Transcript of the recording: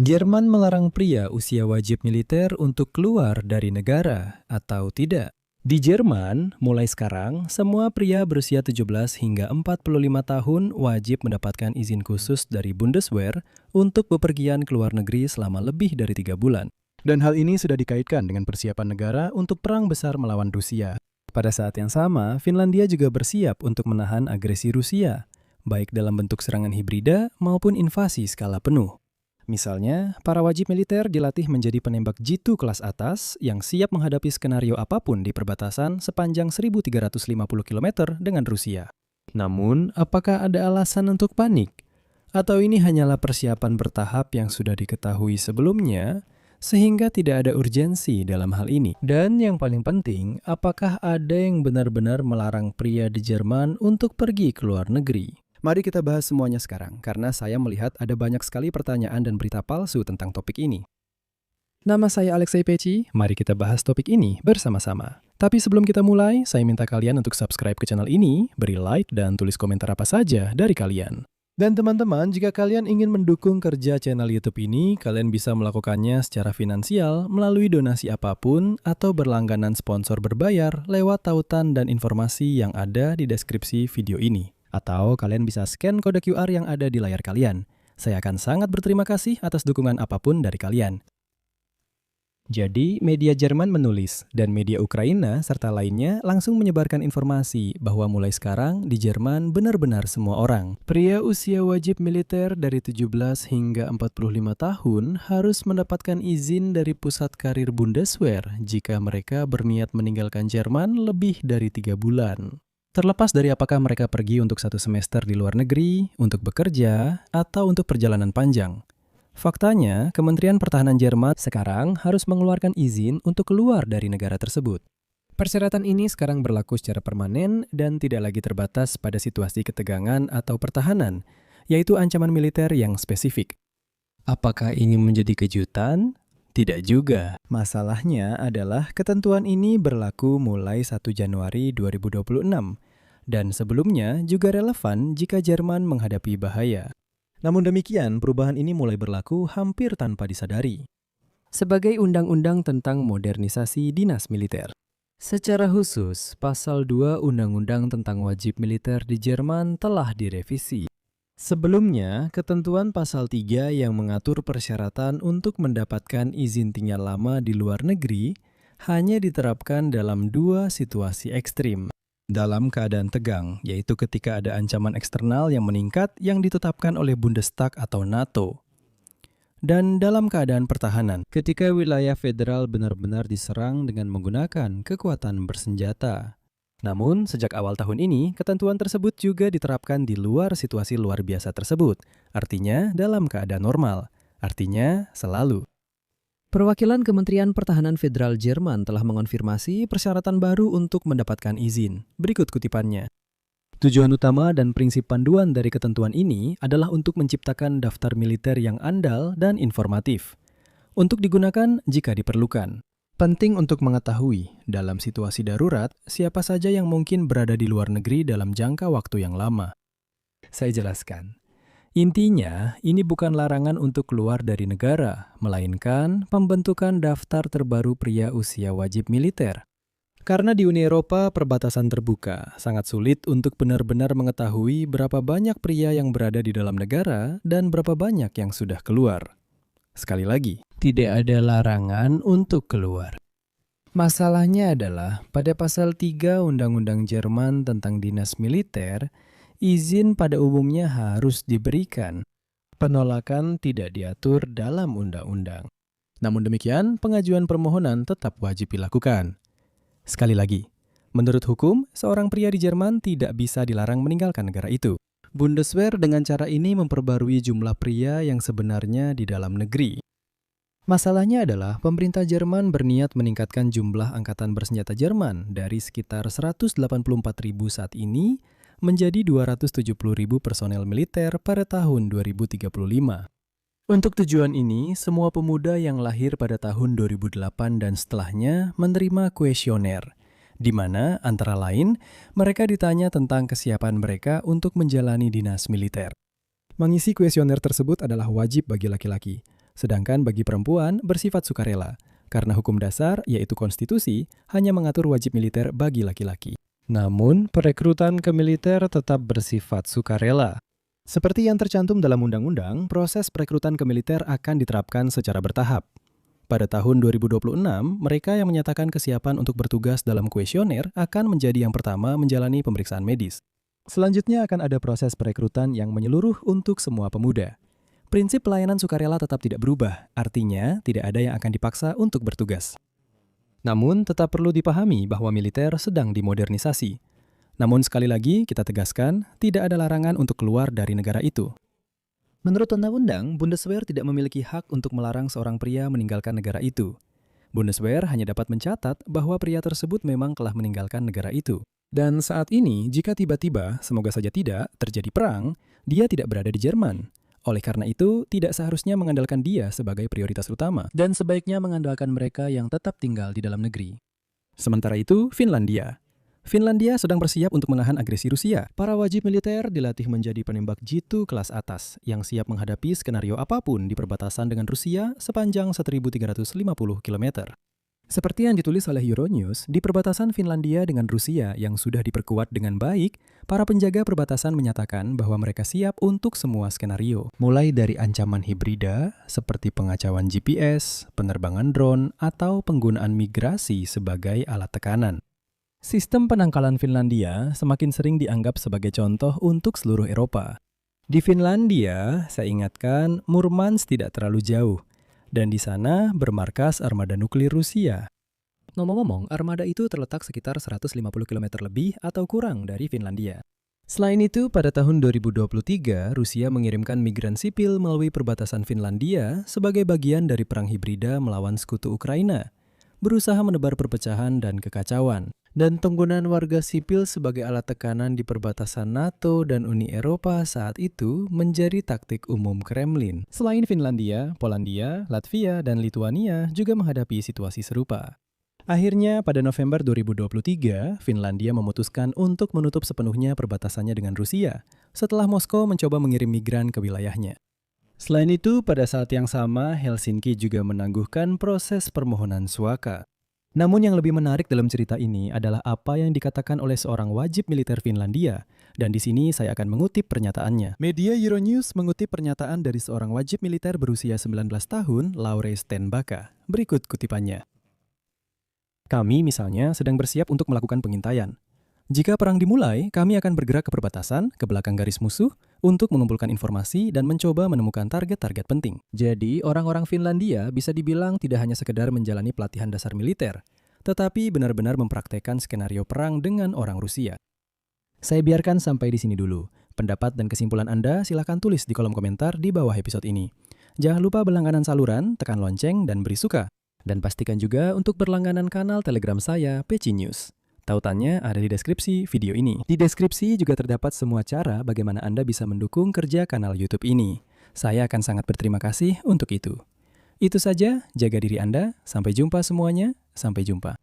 Jerman melarang pria usia wajib militer untuk keluar dari negara atau tidak. Di Jerman, mulai sekarang, semua pria berusia 17 hingga 45 tahun wajib mendapatkan izin khusus dari Bundeswehr untuk bepergian ke luar negeri selama lebih dari 3 bulan. Dan hal ini sudah dikaitkan dengan persiapan negara untuk perang besar melawan Rusia. Pada saat yang sama, Finlandia juga bersiap untuk menahan agresi Rusia, baik dalam bentuk serangan hibrida maupun invasi skala penuh. Misalnya, para wajib militer dilatih menjadi penembak jitu kelas atas yang siap menghadapi skenario apapun di perbatasan sepanjang 1.350 km dengan Rusia. Namun, apakah ada alasan untuk panik? Atau ini hanyalah persiapan bertahap yang sudah diketahui sebelumnya, sehingga tidak ada urgensi dalam hal ini? Dan yang paling penting, apakah ada yang benar-benar melarang pria di Jerman untuk pergi ke luar negeri? Mari kita bahas semuanya sekarang, karena saya melihat ada banyak sekali pertanyaan dan berita palsu tentang topik ini. Nama saya Alexei Peci, mari kita bahas topik ini bersama-sama. Tapi sebelum kita mulai, saya minta kalian untuk subscribe ke channel ini, beri like, dan tulis komentar apa saja dari kalian. Dan teman-teman, jika kalian ingin mendukung kerja channel YouTube ini, kalian bisa melakukannya secara finansial melalui donasi apapun atau berlangganan sponsor berbayar lewat tautan dan informasi yang ada di deskripsi video ini. Atau kalian bisa scan kode QR yang ada di layar kalian. Saya akan sangat berterima kasih atas dukungan apapun dari kalian. Jadi, media Jerman menulis, dan media Ukraina serta lainnya langsung menyebarkan informasi bahwa mulai sekarang di Jerman benar-benar semua orang, pria usia wajib militer dari 17 hingga 45 tahun harus mendapatkan izin dari pusat karir Bundeswehr jika mereka berniat meninggalkan Jerman lebih dari 3 bulan. Terlepas dari apakah mereka pergi untuk 1 semester di luar negeri, untuk bekerja, atau untuk perjalanan panjang. Faktanya, Kementerian Pertahanan Jerman sekarang harus mengeluarkan izin untuk keluar dari negara tersebut. Persyaratan ini sekarang berlaku secara permanen dan tidak lagi terbatas pada situasi ketegangan atau pertahanan, yaitu ancaman militer yang spesifik. Apakah ini menjadi kejutan? Tidak juga. Masalahnya adalah ketentuan ini berlaku mulai 1 Januari 2026 dan sebelumnya juga relevan jika Jerman menghadapi bahaya. Namun demikian, perubahan ini mulai berlaku hampir tanpa disadari. Sebagai undang-undang tentang modernisasi dinas militer. Secara khusus, pasal 2 Undang-Undang tentang wajib militer di Jerman telah direvisi. Sebelumnya, ketentuan pasal 3 yang mengatur persyaratan untuk mendapatkan izin tinggal lama di luar negeri hanya diterapkan dalam 2 situasi ekstrim. Dalam keadaan tegang, yaitu ketika ada ancaman eksternal yang meningkat yang ditetapkan oleh Bundestag atau NATO. Dan dalam keadaan pertahanan, ketika wilayah federal benar-benar diserang dengan menggunakan kekuatan bersenjata. Namun, sejak awal tahun ini, ketentuan tersebut juga diterapkan di luar situasi luar biasa tersebut, artinya dalam keadaan normal, artinya selalu. Perwakilan Kementerian Pertahanan Federal Jerman telah mengonfirmasi persyaratan baru untuk mendapatkan izin. Berikut kutipannya. Tujuan utama dan prinsip panduan dari ketentuan ini adalah untuk menciptakan daftar militer yang andal dan informatif, untuk digunakan jika diperlukan. Penting untuk mengetahui, dalam situasi darurat, siapa saja yang mungkin berada di luar negeri dalam jangka waktu yang lama. Saya jelaskan. Intinya, ini bukan larangan untuk keluar dari negara, melainkan pembentukan daftar terbaru pria usia wajib militer. Karena di Uni Eropa perbatasan terbuka, sangat sulit untuk benar-benar mengetahui berapa banyak pria yang berada di dalam negara dan berapa banyak yang sudah keluar. Sekali lagi, tidak ada larangan untuk keluar. Masalahnya adalah, pada pasal 3 Undang-Undang Jerman tentang dinas militer, izin pada umumnya harus diberikan. Penolakan tidak diatur dalam undang-undang. Namun demikian, pengajuan permohonan tetap wajib dilakukan. Sekali lagi, menurut hukum, seorang pria di Jerman tidak bisa dilarang meninggalkan negara itu. Bundeswehr dengan cara ini memperbarui jumlah pria yang sebenarnya di dalam negeri. Masalahnya adalah pemerintah Jerman berniat meningkatkan jumlah angkatan bersenjata Jerman dari sekitar 184.000 saat ini menjadi 270.000 personel militer pada tahun 2035. Untuk tujuan ini, semua pemuda yang lahir pada tahun 2008 dan setelahnya menerima kuesioner, di mana antara lain mereka ditanya tentang kesiapan mereka untuk menjalani dinas militer. Mengisi kuesioner tersebut adalah wajib bagi laki-laki. Sedangkan bagi perempuan bersifat sukarela, karena hukum dasar, yaitu konstitusi, hanya mengatur wajib militer bagi laki-laki. Namun, perekrutan ke militer tetap bersifat sukarela. Seperti yang tercantum dalam undang-undang, proses perekrutan ke militer akan diterapkan secara bertahap. Pada tahun 2026, mereka yang menyatakan kesiapan untuk bertugas dalam kuesioner akan menjadi yang pertama menjalani pemeriksaan medis. Selanjutnya akan ada proses perekrutan yang menyeluruh untuk semua pemuda. Prinsip pelayanan sukarela tetap tidak berubah, artinya tidak ada yang akan dipaksa untuk bertugas. Namun, tetap perlu dipahami bahwa militer sedang dimodernisasi. Namun sekali lagi, kita tegaskan, tidak ada larangan untuk keluar dari negara itu. Menurut undang-undang, Bundeswehr tidak memiliki hak untuk melarang seorang pria meninggalkan negara itu. Bundeswehr hanya dapat mencatat bahwa pria tersebut memang telah meninggalkan negara itu. Dan saat ini, jika tiba-tiba, semoga saja tidak, terjadi perang, dia tidak berada di Jerman. Oleh karena itu, tidak seharusnya mengandalkan dia sebagai prioritas utama, dan sebaiknya mengandalkan mereka yang tetap tinggal di dalam negeri. Sementara itu, Finlandia sedang bersiap untuk menahan agresi Rusia. Para wajib militer dilatih menjadi penembak jitu kelas atas yang siap menghadapi skenario apapun di perbatasan dengan Rusia sepanjang 1.350 km. Seperti yang ditulis oleh Euronews, di perbatasan Finlandia dengan Rusia yang sudah diperkuat dengan baik, para penjaga perbatasan menyatakan bahwa mereka siap untuk semua skenario. Mulai dari ancaman hibrida, seperti pengacauan GPS, penerbangan drone, atau penggunaan migrasi sebagai alat tekanan. Sistem penangkalan Finlandia semakin sering dianggap sebagai contoh untuk seluruh Eropa. Di Finlandia, saya ingatkan, Murmansk tidak terlalu jauh, dan di sana bermarkas armada nuklir Rusia. Ngomong-ngomong, armada itu terletak sekitar 150 km lebih atau kurang dari Finlandia. Selain itu, pada tahun 2023, Rusia mengirimkan migran sipil melalui perbatasan Finlandia sebagai bagian dari perang hibrida melawan sekutu Ukraina, berusaha menebar perpecahan dan kekacauan. Dan penggunaan warga sipil sebagai alat tekanan di perbatasan NATO dan Uni Eropa saat itu menjadi taktik umum Kremlin. Selain Finlandia, Polandia, Latvia, dan Lituania juga menghadapi situasi serupa. Akhirnya, pada November 2023, Finlandia memutuskan untuk menutup sepenuhnya perbatasannya dengan Rusia, setelah Moskow mencoba mengirim migran ke wilayahnya. Selain itu, pada saat yang sama, Helsinki juga menangguhkan proses permohonan suaka. Namun yang lebih menarik dalam cerita ini adalah apa yang dikatakan oleh seorang wajib militer Finlandia, dan di sini saya akan mengutip pernyataannya. Media Euronews mengutip pernyataan dari seorang wajib militer berusia 19 tahun, Laure Stenbacka. Berikut kutipannya. Kami misalnya sedang bersiap untuk melakukan pengintaian. Jika perang dimulai, kami akan bergerak ke perbatasan, ke belakang garis musuh, untuk mengumpulkan informasi dan mencoba menemukan target-target penting. Jadi, orang-orang Finlandia bisa dibilang tidak hanya sekedar menjalani pelatihan dasar militer, tetapi benar-benar mempraktekkan skenario perang dengan orang Rusia. Saya biarkan sampai di sini dulu. Pendapat dan kesimpulan Anda silakan tulis di kolom komentar di bawah episode ini. Jangan lupa berlangganan saluran, tekan lonceng, dan beri suka. Dan pastikan juga untuk berlangganan kanal Telegram saya, Peci News. Tautannya ada di deskripsi video ini. Di deskripsi juga terdapat semua cara bagaimana Anda bisa mendukung kerja kanal YouTube ini. Saya akan sangat berterima kasih untuk itu. Itu saja, jaga diri Anda. Sampai jumpa semuanya. Sampai jumpa.